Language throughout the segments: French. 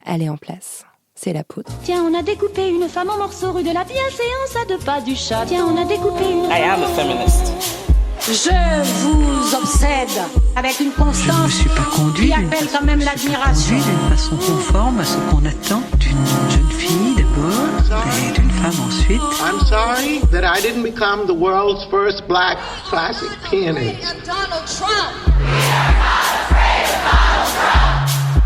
elle est en place. C'est la poudre. Tiens, on a découpé une femme en morceaux rue de la bienséance à 2 pas du chat. Tiens, on a découpé une... I am a feminist. Je vous obsède avec une constance je ne me suis pas conduit qui appelle quand même l'admiration. D'une façon conforme à ce qu'on attend d'une jeune fille d'abord et d'une femme ensuite. I'm sorry that I didn't become the world's first black classic pianist. Donald Trump.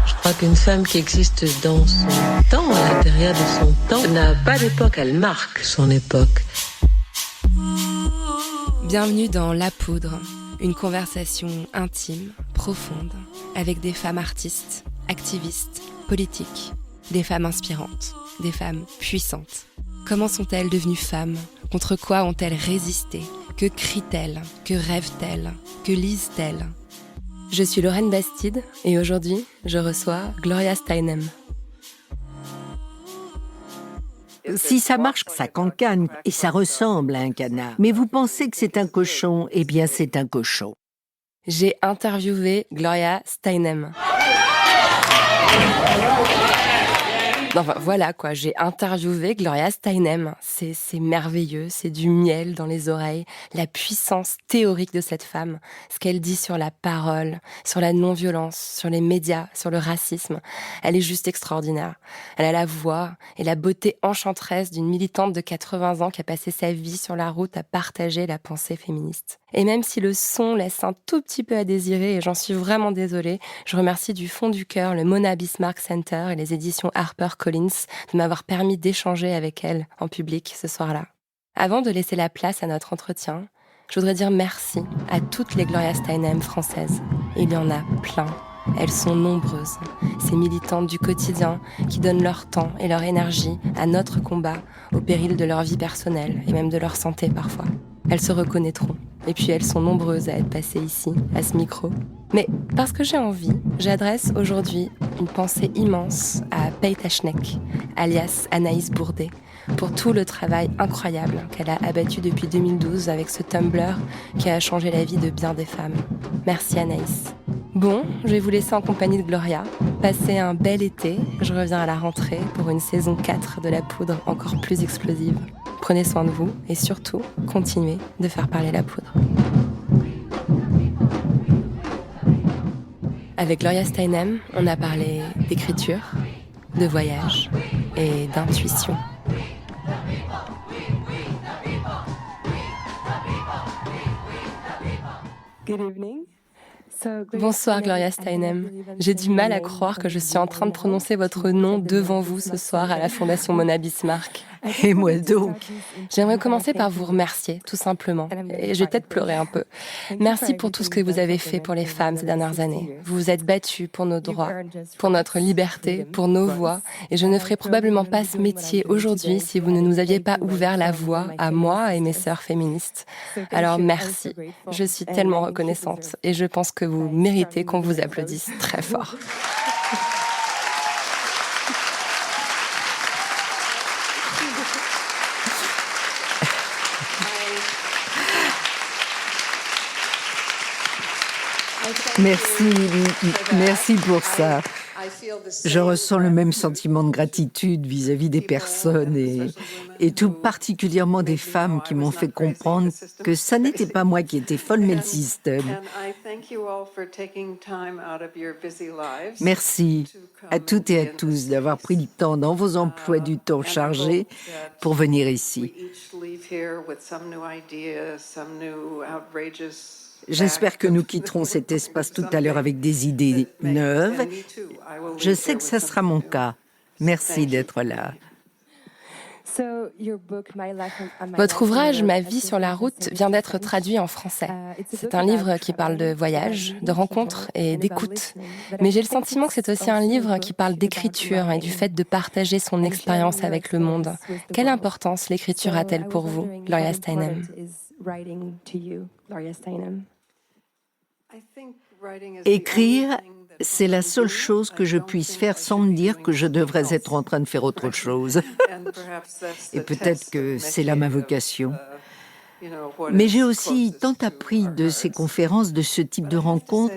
Je crois qu'une femme qui existe dans son temps, à l'intérieur de son temps, n'a pas d'époque, elle marque son époque. Bienvenue dans La Poudre, une conversation intime, profonde, avec des femmes artistes, activistes, politiques, des femmes inspirantes, des femmes puissantes. Comment sont-elles devenues femmes? Contre quoi ont-elles résisté? Que crient-elles? Que rêvent-elles? Que lisent-elles? Je suis Lorraine Bastide et aujourd'hui, je reçois Gloria Steinem. Si ça marche, ça cancane et ça ressemble à un canard. Mais vous pensez que c'est un cochon, eh bien c'est un cochon. J'ai interviewé Gloria Steinem. Enfin, voilà quoi, j'ai interviewé Gloria Steinem. C'est merveilleux, c'est du miel dans les oreilles, la puissance théorique de cette femme, ce qu'elle dit sur la parole, sur la non-violence, sur les médias, sur le racisme. Elle est juste extraordinaire. Elle a la voix et la beauté enchanteresse d'une militante de 80 ans qui a passé sa vie sur la route à partager la pensée féministe. Et même si le son laisse un tout petit peu à désirer, et j'en suis vraiment désolée, je remercie du fond du cœur le Mona Bismarck Center et les éditions HarperCollins de m'avoir permis d'échanger avec elle en public ce soir-là. Avant de laisser la place à notre entretien, je voudrais dire merci à toutes les Gloria Steinem françaises. Il y en a plein. Elles sont nombreuses, ces militantes du quotidien qui donnent leur temps et leur énergie à notre combat, au péril de leur vie personnelle et même de leur santé parfois. Elles se reconnaîtront. Et puis elles sont nombreuses à être passées ici, à ce micro. Mais parce que j'ai envie, j'adresse aujourd'hui une pensée immense à Pate Ashnek, alias Anaïs Bourdet, pour tout le travail incroyable qu'elle a abattu depuis 2012 avec ce Tumblr qui a changé la vie de bien des femmes. Merci Anaïs. Bon, je vais vous laisser en compagnie de Gloria. Passez un bel été, je reviens à la rentrée pour une saison 4 de La Poudre encore plus explosive. Prenez soin de vous et surtout, continuez de faire parler la poudre. Avec Gloria Steinem, on a parlé d'écriture, de voyage et d'intuition. Good evening. Bonsoir Gloria Steinem. J'ai du mal à croire que je suis en train de prononcer votre nom devant vous ce soir à la Fondation Mona Bismarck. Et moi donc. J'aimerais commencer par vous remercier, tout simplement. Et je vais peut-être pleurer un peu. Merci pour tout ce que vous avez fait pour les femmes ces dernières années. Vous vous êtes battues pour nos droits, pour notre liberté, pour nos voix. Et je ne ferais probablement pas ce métier aujourd'hui si vous ne nous aviez pas ouvert la voie à moi et mes sœurs féministes. Alors merci. Je suis tellement reconnaissante. Et je pense que vous méritez qu'on vous applaudisse très fort. Merci pour ça. Je ressens le même sentiment de gratitude vis-à-vis des personnes et tout particulièrement des femmes qui m'ont fait comprendre que ça n'était pas moi qui étais folle, mais le système. Merci à toutes et à tous d'avoir pris le temps dans vos emplois du temps chargés pour venir ici. J'espère que nous quitterons cet espace tout à l'heure avec des idées neuves. Je sais que ça sera mon cas. Merci d'être là. Votre ouvrage, Ma vie sur la route, vient d'être traduit en français. C'est un livre qui parle de voyage, de rencontres et d'écoute. Mais j'ai le sentiment que c'est aussi un livre qui parle d'écriture et du fait de partager son expérience avec le monde. Quelle importance l'écriture a-t-elle pour vous, Gloria Steinem? Écrire, c'est la seule chose que je puisse faire sans me dire que je devrais être en train de faire autre chose. Et peut-être que c'est là ma vocation. Mais j'ai aussi tant appris de ces conférences, de ce type de rencontres,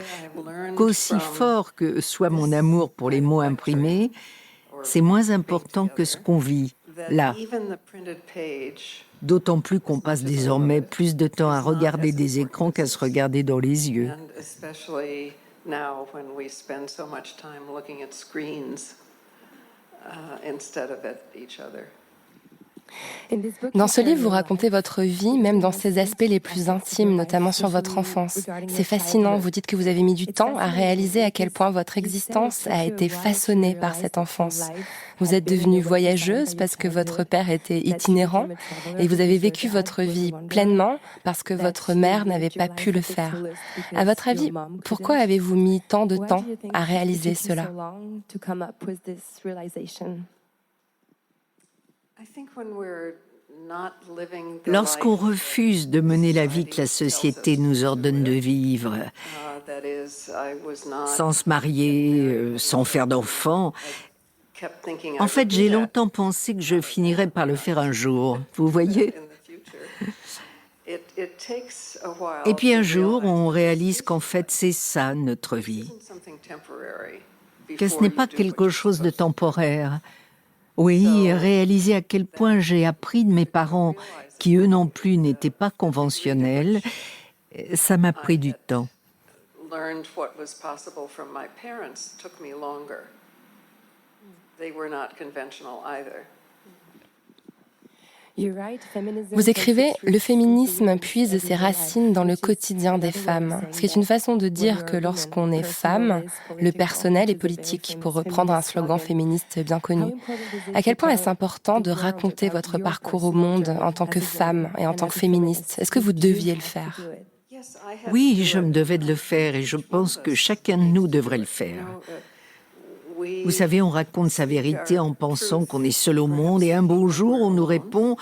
qu'aussi fort que soit mon amour pour les mots imprimés, C'est moins important que ce qu'on vit, là. D'autant plus qu'on passe désormais plus de temps à regarder des écrans qu'à se regarder dans les yeux. Dans ce livre, vous racontez votre vie, même dans ses aspects les plus intimes, notamment sur votre enfance. C'est fascinant, vous dites que vous avez mis du temps à réaliser à quel point votre existence a été façonnée par cette enfance. Vous êtes devenue voyageuse parce que votre père était itinérant et vous avez vécu votre vie pleinement parce que votre mère n'avait pas pu le faire. À votre avis, pourquoi avez-vous mis tant de temps à réaliser cela ? Lorsqu'on refuse de mener la vie que la société nous ordonne de vivre, sans se marier, sans faire d'enfants, en fait, j'ai longtemps pensé que je finirais par le faire un jour, vous voyez ? Et puis un jour, on réalise qu'en fait, c'est ça notre vie, que ce n'est pas quelque chose de temporaire. Oui, réaliser à quel point j'ai appris de mes parents, qui eux non plus n'étaient pas conventionnels, ça m'a pris du temps. Vous écrivez « Le féminisme puise ses racines dans le quotidien des femmes », ce qui est une façon de dire que lorsqu'on est femme, le personnel est politique, pour reprendre un slogan féministe bien connu. À quel point est-ce important de raconter votre parcours au monde en tant que femme et en tant que féministe ? Est-ce que vous deviez le faire ? Oui, je me devais de le faire et je pense que chacun de nous devrait le faire. Vous savez, on raconte sa vérité en pensant qu'on est seul au monde et un beau jour, on nous répond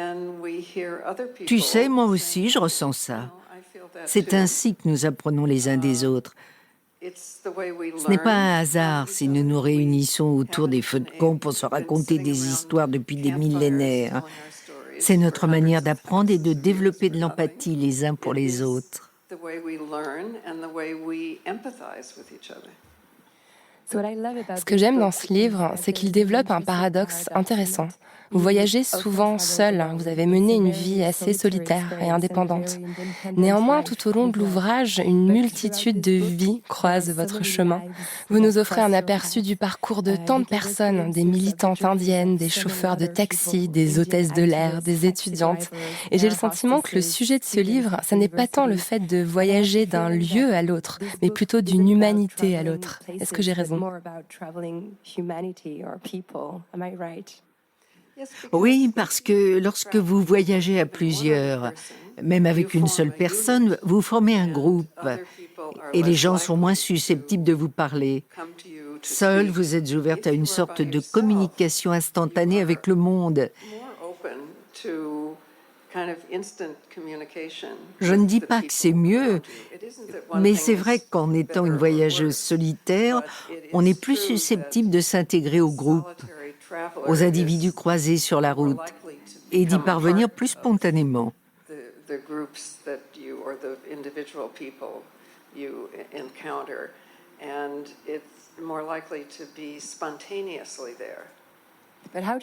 « Tu sais, moi aussi, je ressens ça. » C'est ainsi que nous apprenons les uns des autres. Ce n'est pas un hasard si nous nous réunissons autour des feux de camp pour se raconter des histoires depuis des millénaires. C'est notre manière d'apprendre et de développer de l'empathie les uns pour les autres. Ce que j'aime dans ce livre, c'est qu'il développe un paradoxe intéressant. Vous voyagez souvent seul, vous avez mené une vie assez solitaire et indépendante. Néanmoins, tout au long de l'ouvrage, une multitude de vies croisent votre chemin. Vous nous offrez un aperçu du parcours de tant de personnes, des militantes indiennes, des chauffeurs de taxi, des hôtesses de l'air, des étudiantes. Et j'ai le sentiment que le sujet de ce livre, ça n'est pas tant le fait de voyager d'un lieu à l'autre, mais plutôt d'une humanité à l'autre. Est-ce que j'ai raison ? Oui, parce que lorsque vous voyagez à plusieurs, même avec une seule personne, vous formez un groupe et les gens sont moins susceptibles de vous parler. Seul, vous êtes ouverte à une sorte de communication instantanée avec le monde. Je ne dis pas que c'est mieux, mais c'est vrai qu'en étant une voyageuse solitaire, on est plus susceptible de s'intégrer au groupe, aux individus croisés sur la route, et d'y parvenir plus spontanément.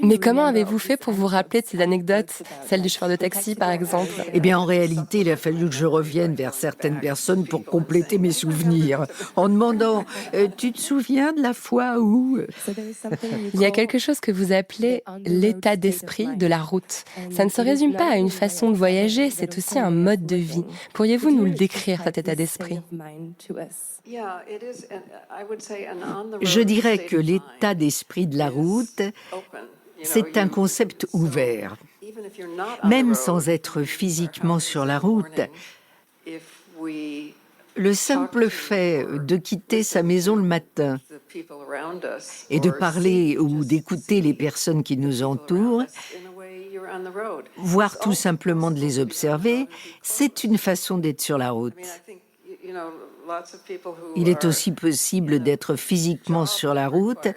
Mais comment avez-vous fait pour vous rappeler de ces anecdotes, celle du chauffeur de taxi par exemple ? Eh bien, en réalité, il a fallu que je revienne vers certaines personnes pour compléter mes souvenirs, en demandant « Tu te souviens de la fois où ?» Il y a quelque chose que vous appelez l'état d'esprit de la route. Ça ne se résume pas à une façon de voyager, c'est aussi un mode de vie. Pourriez-vous nous le décrire, cet état d'esprit ? Je dirais que l'état d'esprit de la route, c'est un concept ouvert. Même sans être physiquement sur la route, le simple fait de quitter sa maison le matin et de parler ou d'écouter les personnes qui nous entourent, voire tout simplement de les observer, c'est une façon d'être sur la route. Il est aussi possible d'être physiquement sur la route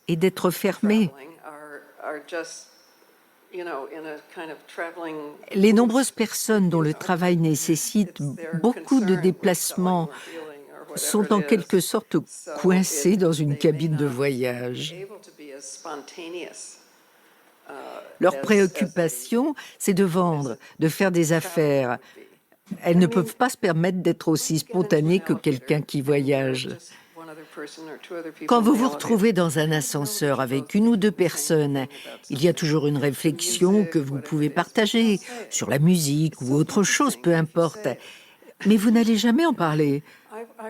et d'être fermé. Les nombreuses personnes dont le travail nécessite beaucoup de déplacements sont en quelque sorte coincés dans une cabine de voyage. Leur préoccupation, c'est de vendre, de faire des affaires. Elles ne peuvent pas se permettre d'être aussi spontanées que quelqu'un qui voyage. Quand vous vous retrouvez dans un ascenseur avec une ou deux personnes, il y a toujours une réflexion que vous pouvez partager sur la musique ou autre chose, peu importe. Mais vous n'allez jamais en parler,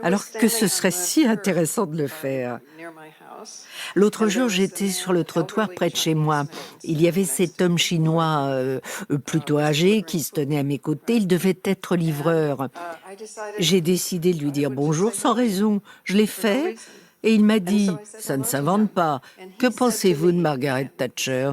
alors que ce serait si intéressant de le faire. L'autre jour, j'étais sur le trottoir près de chez moi. Il y avait cet homme chinois plutôt âgé qui se tenait à mes côtés. Il devait être livreur. J'ai décidé de lui dire bonjour sans raison. Je l'ai fait et il m'a dit « Ça ne s'invente pas. Que pensez-vous de Margaret Thatcher ?»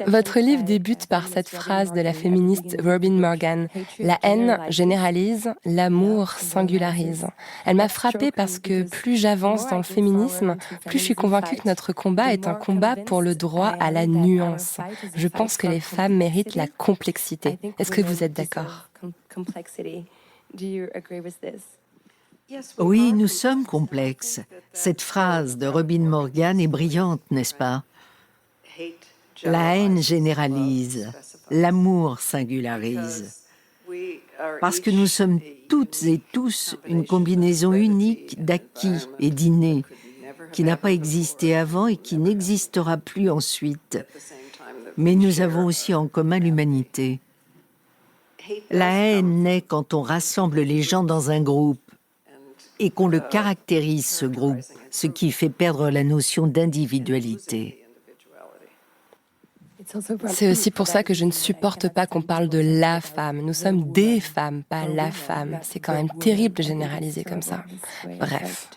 Votre livre débute par cette phrase de la féministe Robin Morgan. La haine généralise, l'amour singularise. Elle m'a frappée parce que plus j'avance dans le féminisme, plus je suis convaincue que notre combat est un combat pour le droit à la nuance. Je pense que les femmes méritent la complexité. Est-ce que vous êtes d'accord? Oui, nous sommes complexes. Cette phrase de Robin Morgan est brillante, n'est-ce pas? La haine généralise, l'amour singularise. Parce que nous sommes toutes et tous une combinaison unique d'acquis et d'innés, qui n'a pas existé avant et qui n'existera plus ensuite. Mais nous avons aussi en commun l'humanité. La haine naît quand on rassemble les gens dans un groupe et qu'on le caractérise, ce groupe, ce qui fait perdre la notion d'individualité. C'est aussi pour ça que je ne supporte pas qu'on parle de la femme. Nous sommes des femmes, pas la femme. C'est quand même terrible de généraliser comme ça. Bref.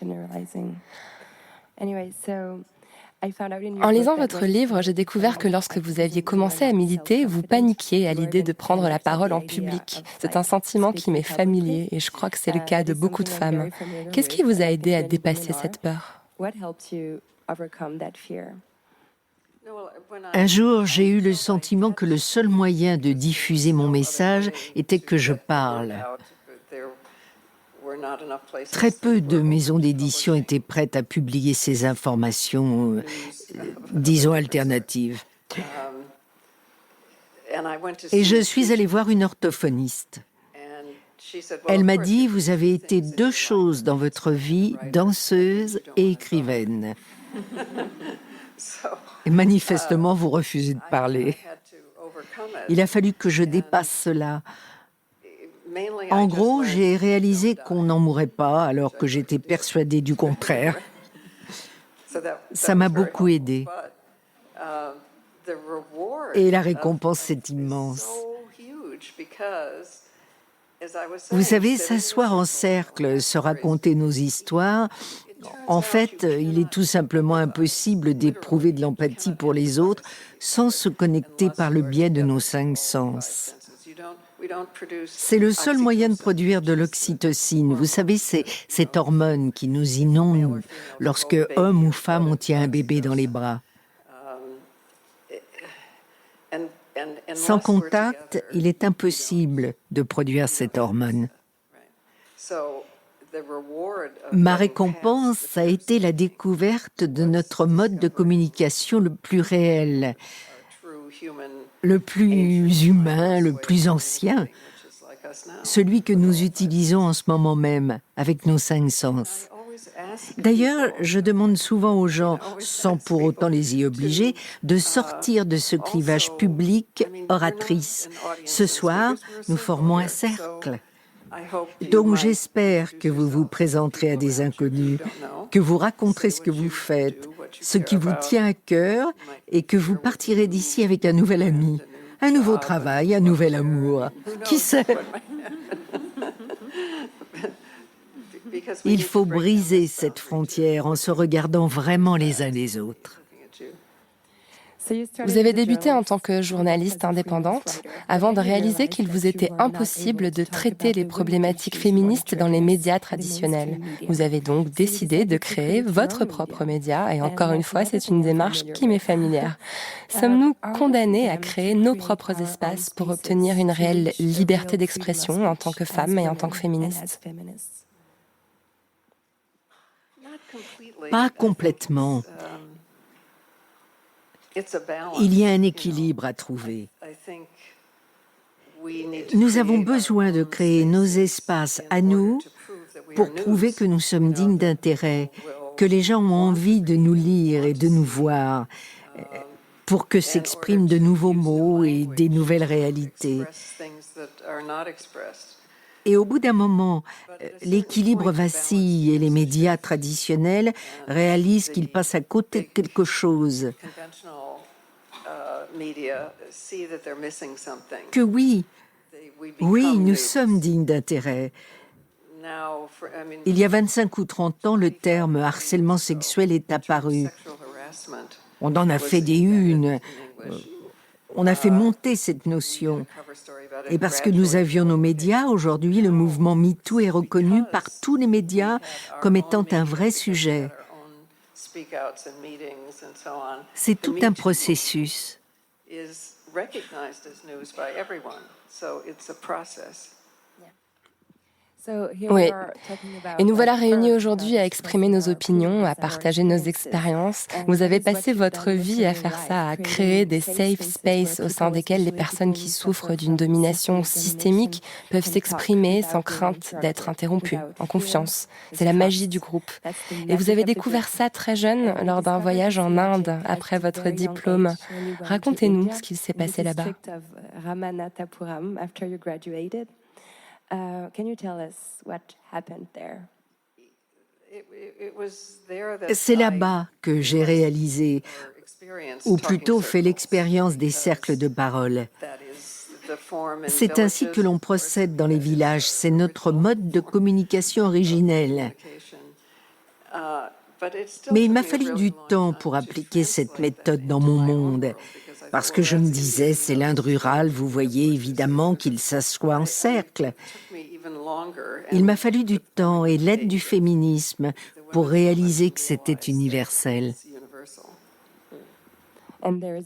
En lisant votre livre, j'ai découvert que lorsque vous aviez commencé à militer, vous paniquiez à l'idée de prendre la parole en public. C'est un sentiment qui m'est familier et je crois que c'est le cas de beaucoup de femmes. Qu'est-ce qui vous a aidé à dépasser cette peur? Un jour, j'ai eu le sentiment que le seul moyen de diffuser mon message était que je parle. Très peu de maisons d'édition étaient prêtes à publier ces informations, disons, alternatives. Et je suis allée voir une orthophoniste. Elle m'a dit « Vous avez été deux choses dans votre vie, danseuse et écrivaine. » Et manifestement, vous refusez de parler. Il a fallu que je dépasse cela. En gros, j'ai réalisé qu'on n'en mourrait pas, alors que j'étais persuadée du contraire. Ça m'a beaucoup aidée. Et la récompense est immense. Vous savez, s'asseoir en cercle, se raconter nos histoires, en fait, il est tout simplement impossible d'éprouver de l'empathie pour les autres sans se connecter par le biais de nos cinq sens. C'est le seul moyen de produire de l'oxytocine. Vous savez, c'est cette hormone qui nous inonde lorsque, homme ou femme, on tient un bébé dans les bras. Sans contact, il est impossible de produire cette hormone. Ma récompense a été la découverte de notre mode de communication le plus réel, le plus humain, le plus ancien, celui que nous utilisons en ce moment même avec nos cinq sens. D'ailleurs, je demande souvent aux gens, sans pour autant les y obliger, de sortir de ce clivage public-oratrice. Ce soir, nous formons un cercle. Donc j'espère que vous vous présenterez à des inconnus, que vous raconterez ce que vous faites, ce qui vous tient à cœur et que vous partirez d'ici avec un nouvel ami, un nouveau travail, un nouvel amour. Qui sait? Il faut briser cette frontière en se regardant vraiment les uns les autres. Vous avez débuté en tant que journaliste indépendante avant de réaliser qu'il vous était impossible de traiter les problématiques féministes dans les médias traditionnels. Vous avez donc décidé de créer votre propre média et encore une fois, c'est une démarche qui m'est familière. Sommes-nous condamnés à créer nos propres espaces pour obtenir une réelle liberté d'expression en tant que femmes et en tant que féministes? Pas complètement. Il y a un équilibre à trouver. Nous avons besoin de créer nos espaces à nous pour prouver que nous sommes dignes d'intérêt, que les gens ont envie de nous lire et de nous voir, pour que s'expriment de nouveaux mots et des nouvelles réalités. Et au bout d'un moment, l'équilibre vacille et les médias traditionnels réalisent qu'ils passent à côté de quelque chose. Que oui, nous sommes dignes d'intérêt. Il y a 25 ou 30 ans, le terme harcèlement sexuel est apparu. On en a fait des unes. On a fait monter cette notion. Et parce que nous avions nos médias, aujourd'hui, le mouvement MeToo est reconnu par tous les médias comme étant un vrai sujet. C'est tout un processus. Oui. Et nous voilà réunis aujourd'hui à exprimer nos opinions, à partager nos expériences. Vous avez passé votre vie à faire ça, à créer des safe spaces au sein desquels les personnes qui souffrent d'une domination systémique peuvent s'exprimer sans crainte d'être interrompues, en confiance. C'est la magie du groupe. Et vous avez découvert ça très jeune lors d'un voyage en Inde après votre diplôme. Racontez-nous ce qu'il s'est passé là-bas. Can you tell us what happened there? C'est là-bas que j'ai réalisé, ou plutôt fait l'expérience des cercles de parole. C'est ainsi que l'on procède dans les villages, c'est notre mode de communication originel. Mais il m'a fallu du temps pour appliquer cette méthode dans mon monde, parce que je me disais, c'est l'Inde rurale, vous voyez évidemment qu'ils s'assoient en cercle. Il m'a fallu du temps et l'aide du féminisme pour réaliser que c'était universel.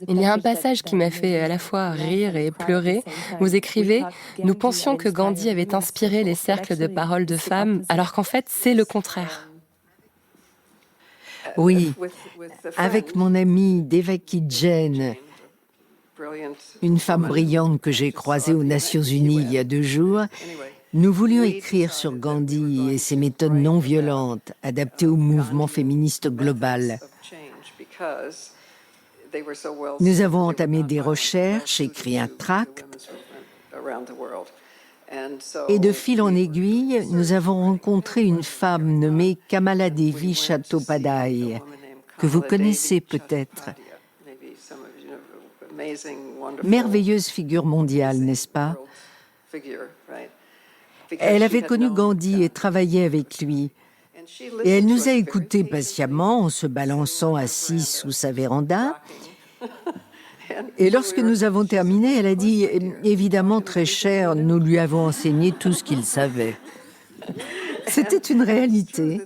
Il y a un passage qui m'a fait à la fois rire et pleurer. Vous écrivez « Nous pensions que Gandhi avait inspiré les cercles de parole de femmes, alors qu'en fait, c'est le contraire. » Oui, avec mon amie Devaki Jain, une femme brillante que j'ai croisée aux Nations Unies il y a 2 jours, nous voulions écrire sur Gandhi et ses méthodes non violentes, adaptées au mouvement féministe global. Nous avons entamé des recherches, écrit un tract, et de fil en aiguille, nous avons rencontré une femme nommée Kamala Devi Chattopadhyay, que vous connaissez peut-être. Merveilleuse figure mondiale, n'est-ce pas? Elle avait connu Gandhi et travaillé avec lui. Et elle nous a écoutés patiemment en se balançant assise sous sa véranda. Et lorsque nous avons terminé, elle a dit « Évidemment, très cher, nous lui avons enseigné tout ce qu'il savait. » C'était une réalité.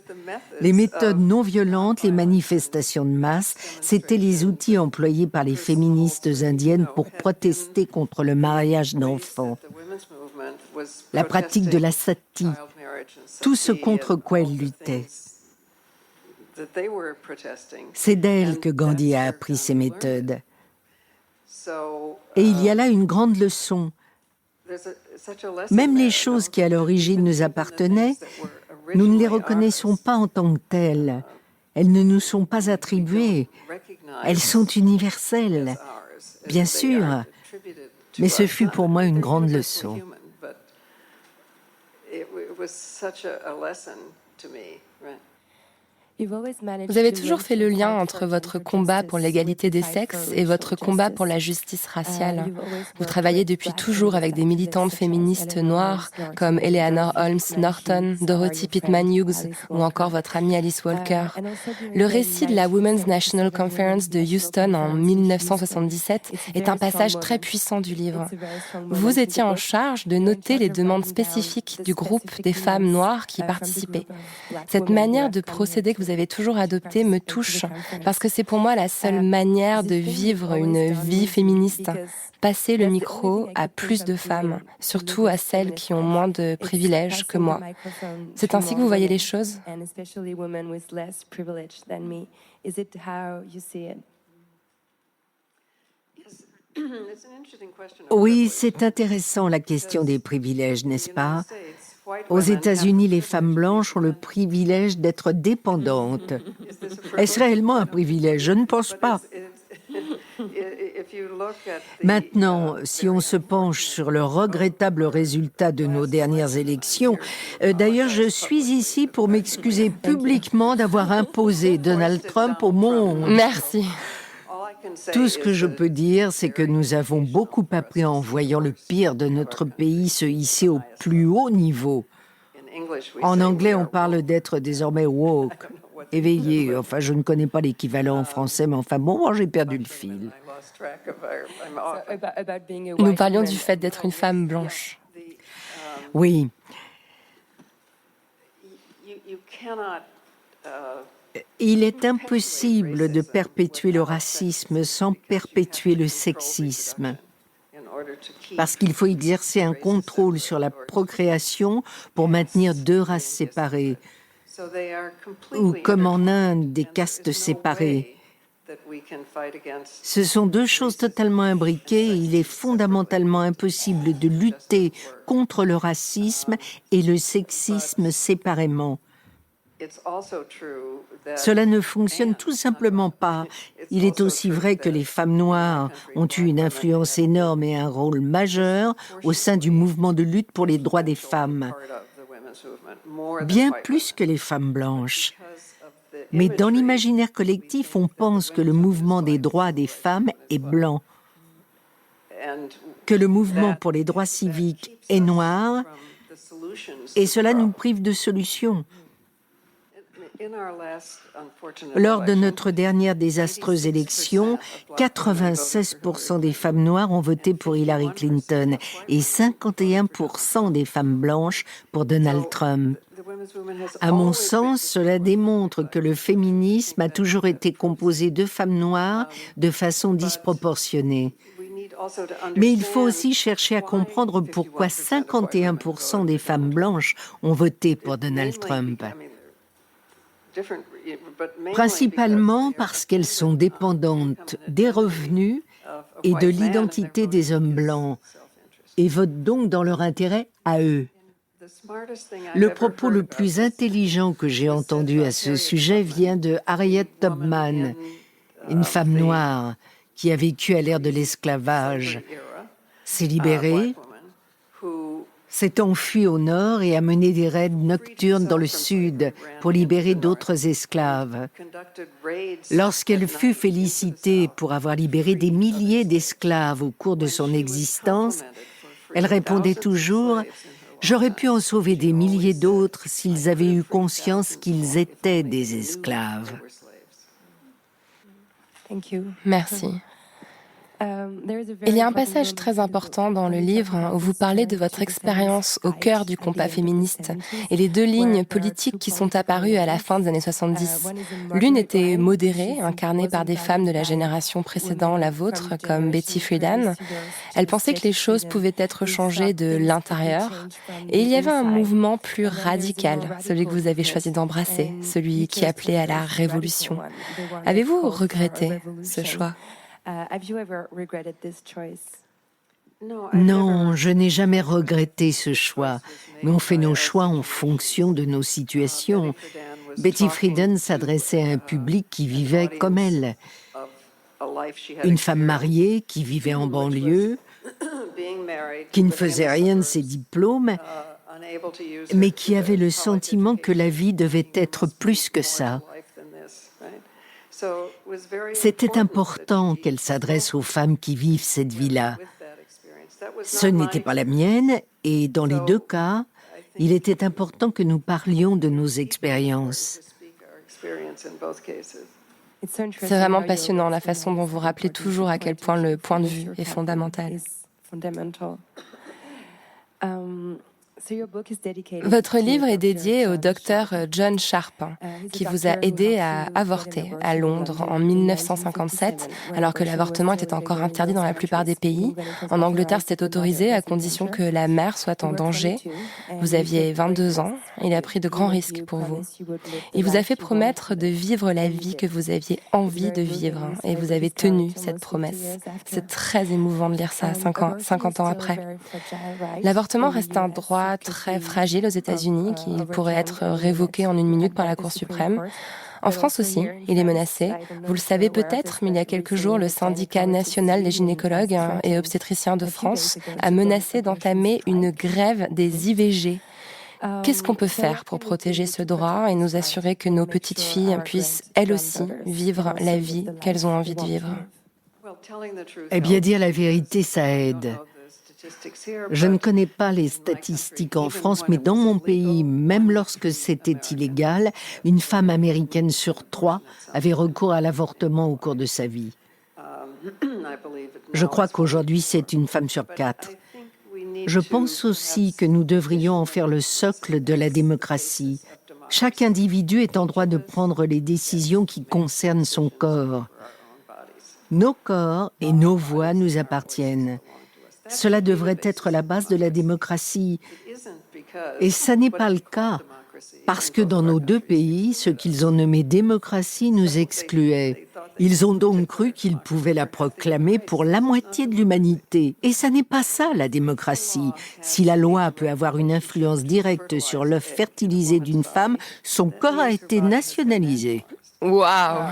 Les méthodes non violentes, les manifestations de masse, c'étaient les outils employés par les féministes indiennes pour protester contre le mariage d'enfants. La pratique de la sati, tout ce contre quoi elles luttaient. C'est d'elle que Gandhi a appris ces méthodes. Et il y a là une grande leçon. Même les choses qui à l'origine nous appartenaient, nous ne les reconnaissons pas en tant que telles. Elles ne nous sont pas attribuées. Elles sont universelles, bien sûr. Mais ce fut pour moi une grande leçon. Vous avez toujours fait le lien entre votre combat pour l'égalité des sexes et votre combat pour la justice raciale. Vous travaillez depuis toujours avec des militantes féministes noires comme Eleanor Holmes Norton, Dorothy Pitman Hughes ou encore votre amie Alice Walker. Le récit de la Women's National Conference de Houston en 1977 est un passage très puissant du livre. Vous étiez en charge de noter les demandes spécifiques du groupe des femmes noires qui y participaient. Cette manière de procéder que vous avez toujours adoptée me touche parce que c'est pour moi la seule manière de vivre une vie féministe. Passer le micro à plus de femmes, surtout à celles qui ont moins de privilèges que moi. C'est ainsi que vous voyez les choses ? Oui, c'est intéressant la question des privilèges, n'est-ce pas ? Aux États-Unis, les femmes blanches ont le privilège d'être dépendantes. Est-ce réellement un privilège ? Je ne pense pas. Maintenant, si on se penche sur le regrettable résultat de nos dernières élections, d'ailleurs, je suis ici pour m'excuser publiquement d'avoir imposé Donald Trump au monde. Merci. Tout ce que je peux dire, c'est que nous avons beaucoup appris en voyant le pire de notre pays se hisser au plus haut niveau. En anglais, on parle d'être désormais woke, éveillé. Enfin, je ne connais pas l'équivalent en français, mais enfin, bon, j'ai perdu le fil. Nous parlions du fait d'être une femme blanche. Oui. Il est impossible de perpétuer le racisme sans perpétuer le sexisme, parce qu'il faut exercer un contrôle sur la procréation pour maintenir deux races séparées, ou comme en Inde, des castes séparées. Ce sont deux choses totalement imbriquées et il est fondamentalement impossible de lutter contre le racisme et le sexisme séparément. Cela ne fonctionne tout simplement pas. Il est aussi vrai que les femmes noires ont eu une influence énorme et un rôle majeur au sein du mouvement de lutte pour les droits des femmes, bien plus que les femmes blanches. Mais dans l'imaginaire collectif, on pense que le mouvement des droits des femmes est blanc, que le mouvement pour les droits civiques est noir, et cela nous prive de solutions. Lors de notre dernière désastreuse élection, 96% des femmes noires ont voté pour Hillary Clinton et 51% des femmes blanches pour Donald Trump. À mon sens, cela démontre que le féminisme a toujours été composé de femmes noires de façon disproportionnée. Mais il faut aussi chercher à comprendre pourquoi 51% des femmes blanches ont voté pour Donald Trump. Principalement parce qu'elles sont dépendantes des revenus et de l'identité des hommes blancs et votent donc dans leur intérêt à eux. Le propos le plus intelligent que j'ai entendu à ce sujet vient de Harriet Tubman, une femme noire qui a vécu à l'ère de l'esclavage, s'est libérée, s'est enfuie au nord et a mené des raids nocturnes dans le sud pour libérer d'autres esclaves. Lorsqu'elle fut félicitée pour avoir libéré des milliers d'esclaves au cours de son existence, elle répondait toujours « J'aurais pu en sauver des milliers d'autres s'ils avaient eu conscience qu'ils étaient des esclaves. » Merci. Il y a un passage très important dans le livre où vous parlez de votre expérience au cœur du combat féministe et les deux lignes politiques qui sont apparues à la fin des années 70. L'une était modérée, incarnée par des femmes de la génération précédant la vôtre, comme Betty Friedan. Elle pensait que les choses pouvaient être changées de l'intérieur. Et il y avait un mouvement plus radical, celui que vous avez choisi d'embrasser, celui qui appelait à la révolution. Avez-vous regretté ce choix ? Non, je n'ai jamais regretté ce choix, mais on fait nos choix en fonction de nos situations. Betty Friedan s'adressait à un public qui vivait comme elle. Une femme mariée qui vivait en banlieue, qui ne faisait rien de ses diplômes, mais qui avait le sentiment que la vie devait être plus que ça. C'était important qu'elle s'adresse aux femmes qui vivent cette vie-là. Ce n'était pas la mienne, et dans les deux cas, il était important que nous parlions de nos expériences. C'est vraiment passionnant la façon dont vous rappelez toujours à quel point le point de vue est fondamental. Votre livre est dédié au docteur John Sharp, qui vous a aidé à avorter à Londres en 1957, alors que l'avortement était encore interdit dans la plupart des pays. En Angleterre, c'était autorisé à condition que la mère soit en danger. Vous aviez 22 ans, il a pris de grands risques pour vous. Il vous a fait promettre de vivre la vie que vous aviez envie de vivre, et vous avez tenu cette promesse. C'est très émouvant de lire ça 50 ans après. L'avortement reste un droit très fragile aux États-Unis qui pourrait être révoqué en 1 minute par la Cour suprême. En France aussi, il est menacé. Vous le savez peut-être, mais il y a quelques jours, le syndicat national des gynécologues et obstétriciens de France a menacé d'entamer une grève des IVG. Qu'est-ce qu'on peut faire pour protéger ce droit et nous assurer que nos petites filles puissent, elles aussi, vivre la vie qu'elles ont envie de vivre? Eh bien, dire la vérité, ça aide. Je ne connais pas les statistiques en France, mais dans mon pays, même lorsque c'était illégal, une femme américaine sur 3 avait recours à l'avortement au cours de sa vie. Je crois qu'aujourd'hui, c'est une femme sur 4. Je pense aussi que nous devrions en faire le socle de la démocratie. Chaque individu est en droit de prendre les décisions qui concernent son corps. Nos corps et nos voix nous appartiennent. Cela devrait être la base de la démocratie. Et ça n'est pas le cas, parce que dans nos deux pays, ce qu'ils ont nommé démocratie nous excluait. Ils ont donc cru qu'ils pouvaient la proclamer pour la moitié de l'humanité. Et ça n'est pas ça, la démocratie. Si la loi peut avoir une influence directe sur l'œuf fertilisé d'une femme, son corps a été nationalisé. Waouh!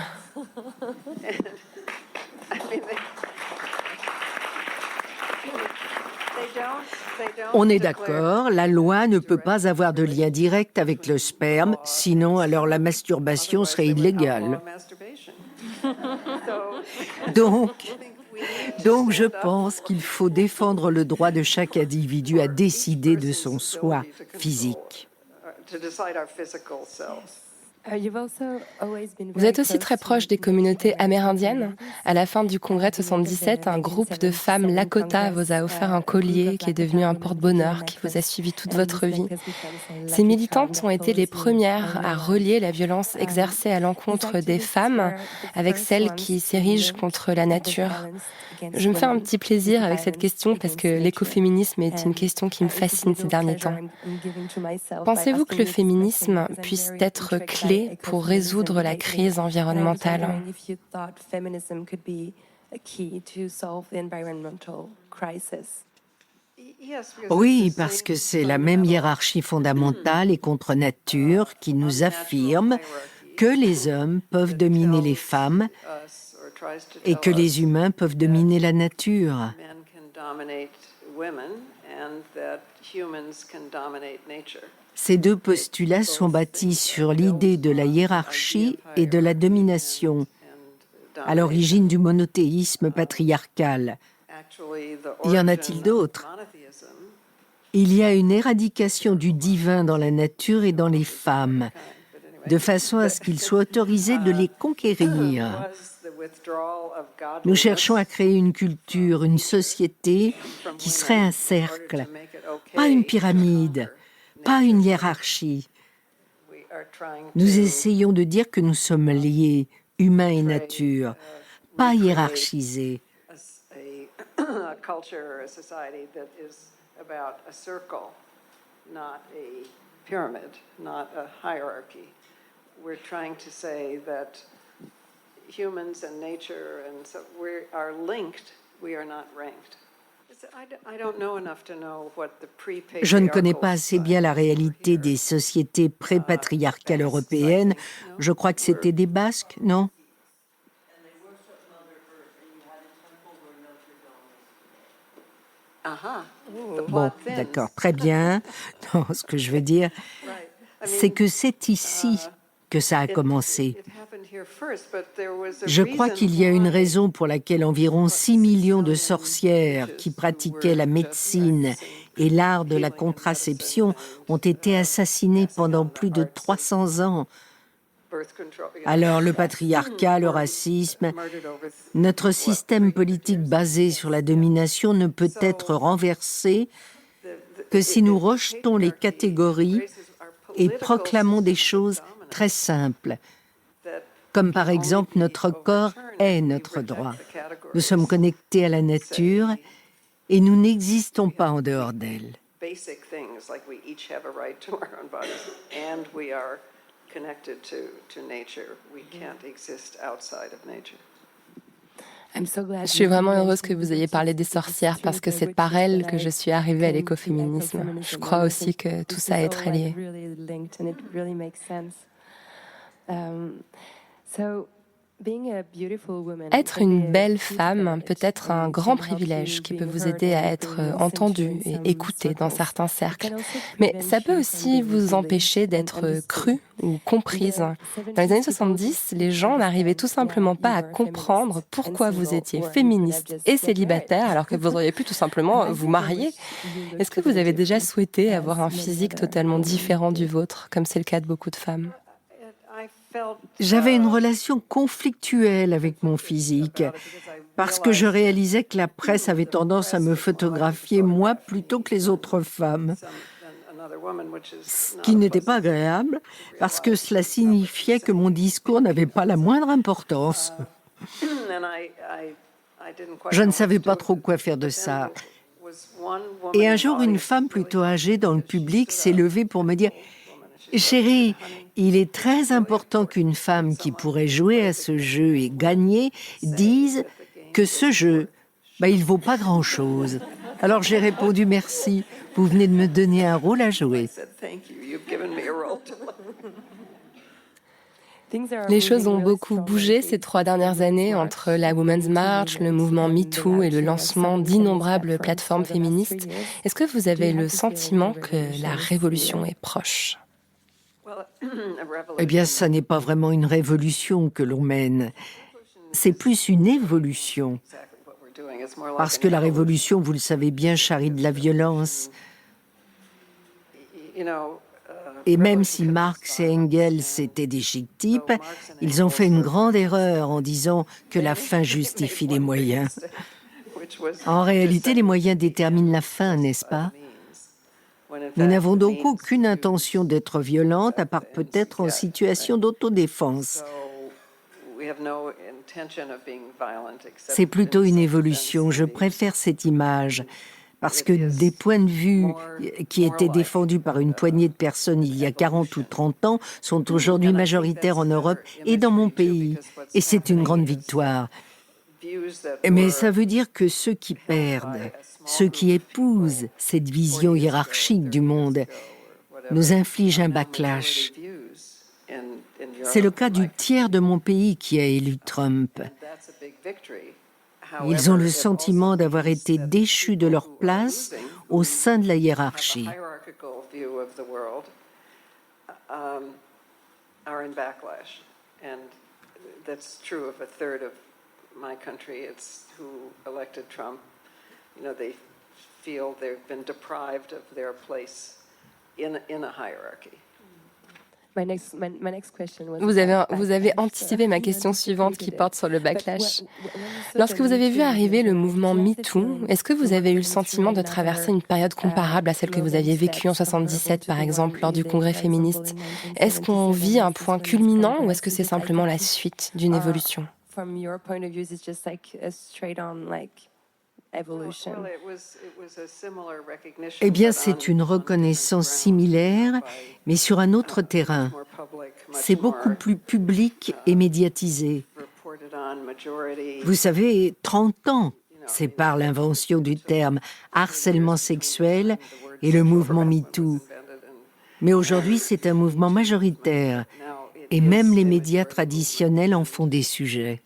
On est d'accord, la loi ne peut pas avoir de lien direct avec le sperme, sinon alors la masturbation serait illégale. Donc je pense qu'il faut défendre le droit de chaque individu à décider de son soi physique. Vous êtes aussi très proche des communautés amérindiennes. À la fin du congrès de 77, un groupe de femmes Lakota vous a offert un collier qui est devenu un porte-bonheur qui vous a suivi toute votre vie. Ces militantes ont été les premières à relier la violence exercée à l'encontre des femmes avec celle qui s'érige contre la nature. Je me fais un petit plaisir avec cette question parce que l'écoféminisme est une question qui me fascine ces derniers temps. Pensez-vous que le féminisme puisse être clé pour résoudre la crise environnementale? Oui, parce que c'est la même hiérarchie fondamentale et contre nature qui nous affirme que les hommes peuvent dominer les femmes et que les humains peuvent dominer la nature. Ces deux postulats sont bâtis sur l'idée de la hiérarchie et de la domination, à l'origine du monothéisme patriarcal. Y en a-t-il d'autres? Il y a une éradication du divin dans la nature et dans les femmes, de façon à ce qu'il soit autorisé de les conquérir. Nous cherchons à créer une culture, une société qui serait un cercle, pas une pyramide, pas une hiérarchie. Nous essayons de dire que nous sommes liés, humains et nature, pas hiérarchisés. Je ne connais pas assez bien la réalité des sociétés pré-patriarcales européennes. Je crois que c'était des Basques, non? Bon, d'accord, très bien. Non, ce que je veux dire, c'est que c'est ici que ça a commencé. Je crois qu'il y a une raison pour laquelle environ 6 millions de sorcières qui pratiquaient la médecine et l'art de la contraception ont été assassinées pendant plus de 300 ans. Alors le patriarcat, le racisme, notre système politique basé sur la domination ne peut être renversé que si nous rejetons les catégories et proclamons des choses très simples, comme par exemple notre corps est notre droit. Nous sommes connectés à la nature et nous n'existons pas en dehors d'elle. Je suis vraiment heureuse que vous ayez parlé des sorcières parce que c'est par elles que je suis arrivée à l'écoféminisme. Je crois aussi que tout ça est très lié. Être une belle femme peut être un grand privilège qui peut vous aider à être entendue et écoutée dans certains cercles. Mais ça peut aussi vous empêcher d'être crue ou comprise. Dans les années 70, les gens n'arrivaient tout simplement pas à comprendre pourquoi vous étiez féministe et célibataire alors que vous auriez pu tout simplement vous marier. Est-ce que vous avez déjà souhaité avoir un physique totalement différent du vôtre, comme c'est le cas de beaucoup de femmes ? J'avais une relation conflictuelle avec mon physique parce que je réalisais que la presse avait tendance à me photographier moi plutôt que les autres femmes. Ce qui n'était pas agréable parce que cela signifiait que mon discours n'avait pas la moindre importance. Je ne savais pas trop quoi faire de ça. Et un jour, une femme plutôt âgée dans le public s'est levée pour me dire « Chérie, il est très important qu'une femme qui pourrait jouer à ce jeu et gagner dise que ce jeu, il ne vaut pas grand-chose. » Alors j'ai répondu « Merci, vous venez de me donner un rôle à jouer. » Les choses ont beaucoup bougé ces 3 dernières années entre la Women's March, le mouvement MeToo et le lancement d'innombrables plateformes féministes. Est-ce que vous avez le sentiment que la révolution est proche ? Eh bien, ça n'est pas vraiment une révolution que l'on mène. C'est plus une évolution. Parce que la révolution, vous le savez bien, charrie de la violence. Et même si Marx et Engels étaient des chic types, ils ont fait une grande erreur en disant que la fin justifie les moyens. En réalité, les moyens déterminent la fin, n'est-ce pas ? Nous n'avons donc aucune intention d'être violentes, à part peut-être en situation d'autodéfense. C'est plutôt une évolution. Je préfère cette image, parce que des points de vue qui étaient défendus par une poignée de personnes il y a 40 ou 30 ans sont aujourd'hui majoritaires en Europe et dans mon pays. Et c'est une grande victoire. Mais ça veut dire que ceux qui perdent, ceux qui épousent cette vision hiérarchique du monde, nous infligent un backlash. C'est le cas du tiers de mon pays qui a élu Trump. Ils ont le sentiment d'avoir été déchus de leur place au sein de la hiérarchie. My country, it's who elected Trump. They feel they've been deprived of their place in a hierarchy. Vous avez anticipé ma question suivante qui porte sur le backlash. Lorsque vous avez vu arriver le mouvement MeToo, est-ce que vous avez eu le sentiment de traverser une période comparable à celle que vous aviez vécue en 77, par exemple, lors du congrès féministe ? Est-ce qu'on vit un point culminant ou est-ce que c'est simplement la suite d'une évolution ? From your point of view, it's just like a straight-on evolution. Eh bien, c'est une reconnaissance similaire, mais sur un autre terrain. C'est beaucoup plus public et médiatisé. Vous savez, 30 ans séparent l'invention du terme harcèlement sexuel et le mouvement MeToo. Mais aujourd'hui, c'est un mouvement majoritaire. Et même les médias traditionnels en font des sujets.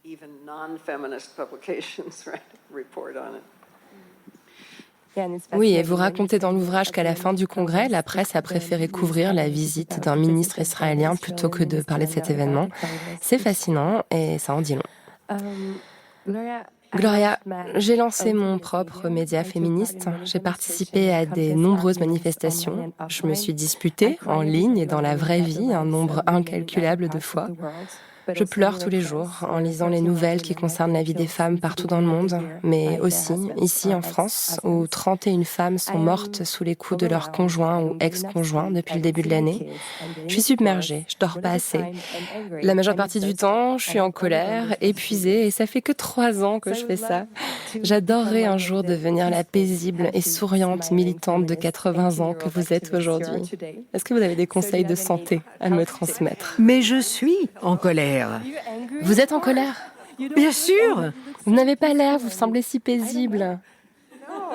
Oui, et vous racontez dans l'ouvrage qu'à la fin du congrès, la presse a préféré couvrir la visite d'un ministre israélien plutôt que de parler de cet événement. C'est fascinant et ça en dit long. Gloria, j'ai lancé mon propre média féministe. J'ai participé à des nombreuses manifestations. Je me suis disputée en ligne et dans la vraie vie un nombre incalculable de fois. Je pleure tous les jours en lisant les nouvelles qui concernent la vie des femmes partout dans le monde, mais aussi ici en France, où 31 femmes sont mortes sous les coups de leur conjoint ou ex-conjoint depuis le début de l'année. Je suis submergée, je dors pas assez. La majeure partie du temps, je suis en colère, épuisée, et ça fait que 3 ans que je fais ça. J'adorerais un jour devenir la paisible et souriante militante de 80 ans que vous êtes aujourd'hui. Est-ce que vous avez des conseils de santé à me transmettre? Mais je suis en colère. Vous êtes en colère? Bien sûr. Vous n'avez pas l'air, vous semblez si paisible.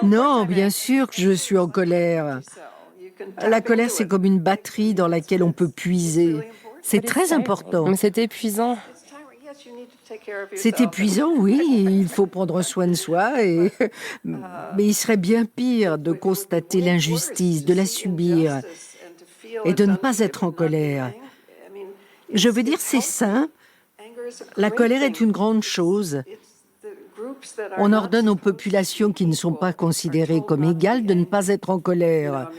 Non, bien sûr que je suis en colère. La colère, c'est comme une batterie dans laquelle on peut puiser. C'est très important. Mais c'est épuisant. C'est épuisant, oui, il faut prendre soin de soi, mais il serait bien pire de constater l'injustice, de la subir et de ne pas être en colère. Je veux dire, c'est sain. La colère est une grande chose. On ordonne aux populations qui ne sont pas considérées comme égales de ne pas être en colère.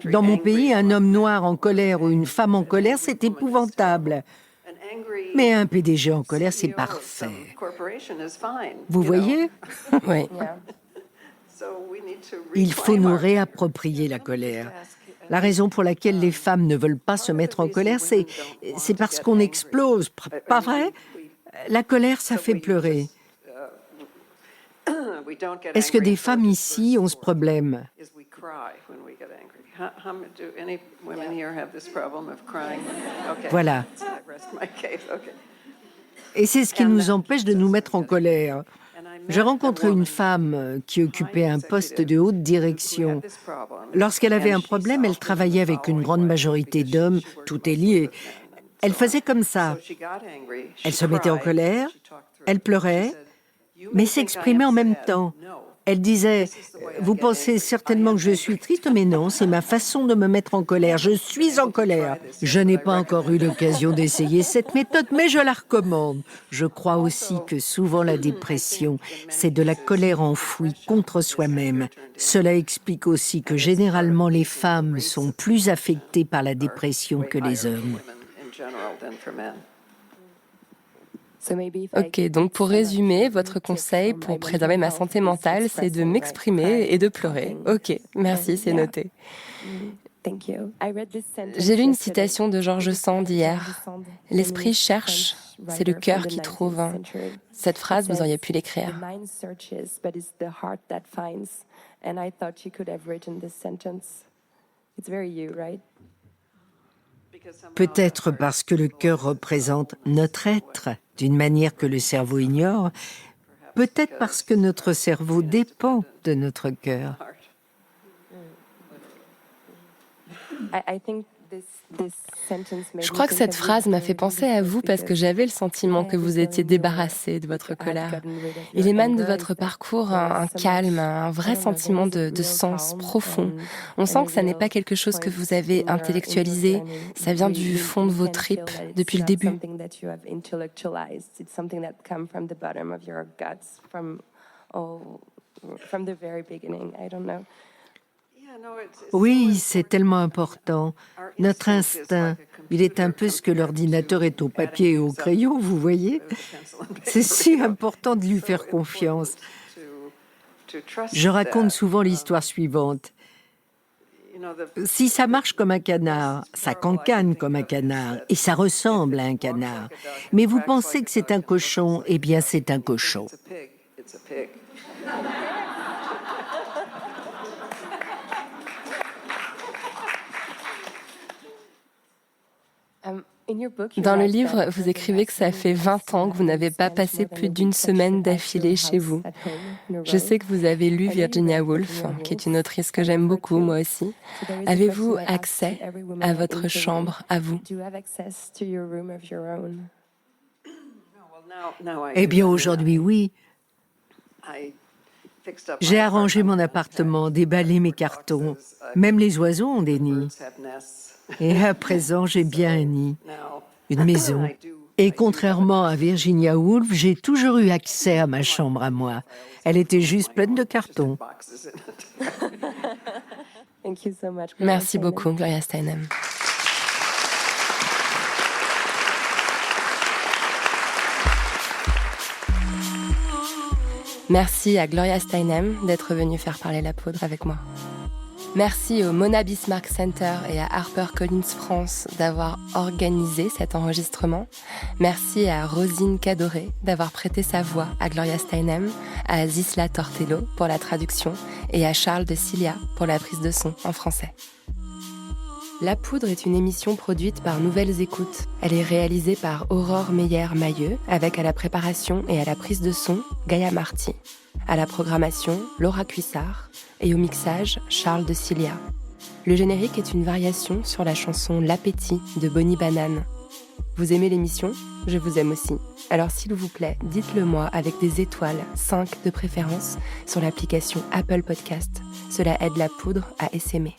Dans mon pays, un homme noir en colère ou une femme en colère, c'est épouvantable. Mais un PDG en colère, c'est parfait. Vous voyez? Oui. Il faut nous réapproprier la colère. La raison pour laquelle les femmes ne veulent pas se mettre en colère, c'est parce qu'on explose. Pas vrai? La colère, ça fait pleurer. Est-ce que des femmes ici ont ce problème? Voilà. Et c'est ce qui nous empêche de nous mettre en colère. J'ai rencontré une femme qui occupait un poste de haute direction. Lorsqu'elle avait un problème, elle travaillait avec une grande majorité d'hommes, tout est lié. Elle faisait comme ça. Elle se mettait en colère, elle pleurait, mais s'exprimait en même temps. Elle disait « Vous pensez certainement que je suis triste, mais non, c'est ma façon de me mettre en colère. Je suis en colère. » Je n'ai pas encore eu l'occasion d'essayer cette méthode, mais je la recommande. Je crois aussi que souvent la dépression, c'est de la colère enfouie contre soi-même. Cela explique aussi que généralement les femmes sont plus affectées par la dépression que les hommes. Ok, donc pour résumer, votre conseil pour préserver ma santé mentale, c'est de m'exprimer et de pleurer. Ok, merci, c'est noté. J'ai lu une citation de George Sand hier. L'esprit cherche, c'est le cœur qui trouve. Cette phrase, vous auriez pu l'écrire. Peut-être parce que le cœur représente notre être d'une manière que le cerveau ignore, peut-être parce que notre cerveau dépend de notre cœur. Je crois que cette phrase m'a fait penser à vous parce que j'avais le sentiment que vous étiez débarrassé de votre colère. Il émane de votre parcours un calme, un vrai sentiment de sens profond. On sent que ça n'est pas quelque chose que vous avez intellectualisé, ça vient du fond de vos tripes depuis le début. Oui, c'est tellement important. Notre instinct, il est un peu ce que l'ordinateur est au papier et au crayon, vous voyez? C'est si important de lui faire confiance. Je raconte souvent l'histoire suivante. Si ça marche comme un canard, ça cancane comme un canard, et ça ressemble à un canard. Mais vous pensez que c'est un cochon, eh bien c'est un cochon. Dans le livre, vous écrivez que ça fait 20 ans que vous n'avez pas passé plus d'1 semaine d'affilée chez vous. Je sais que vous avez lu Virginia Woolf, qui est une autrice que j'aime beaucoup, moi aussi. Avez-vous accès à votre chambre, à vous? Eh bien aujourd'hui, oui. J'ai arrangé mon appartement, déballé mes cartons. Même les oiseaux ont des nids. Et à présent, j'ai bien un nid, une maison. Et contrairement à Virginia Woolf, j'ai toujours eu accès à ma chambre à moi. Elle était juste pleine de cartons. Thank you so much. Merci beaucoup, Gloria Steinem. Merci à Gloria Steinem d'être venue faire parler la poudre avec moi. Merci au Mona Bismarck Center et à HarperCollins France d'avoir organisé cet enregistrement. Merci à Rosine Cadoré d'avoir prêté sa voix à Gloria Steinem, à Zisla Tortello pour la traduction et à Charles de Cilia pour la prise de son en français. La Poudre est une émission produite par Nouvelles Écoutes. Elle est réalisée par Aurore Meyer-Mailleux, avec à la préparation et à la prise de son, Gaïa Marty. À la programmation, Laura Cuissard. Et au mixage, Charles de Cilia. Le générique est une variation sur la chanson L'appétit de Bonnie Banane. Vous aimez l'émission ? Je vous aime aussi. Alors s'il vous plaît, dites-le moi avec des étoiles, 5 de préférence, sur l'application Apple Podcast. Cela aide La Poudre à essaimer.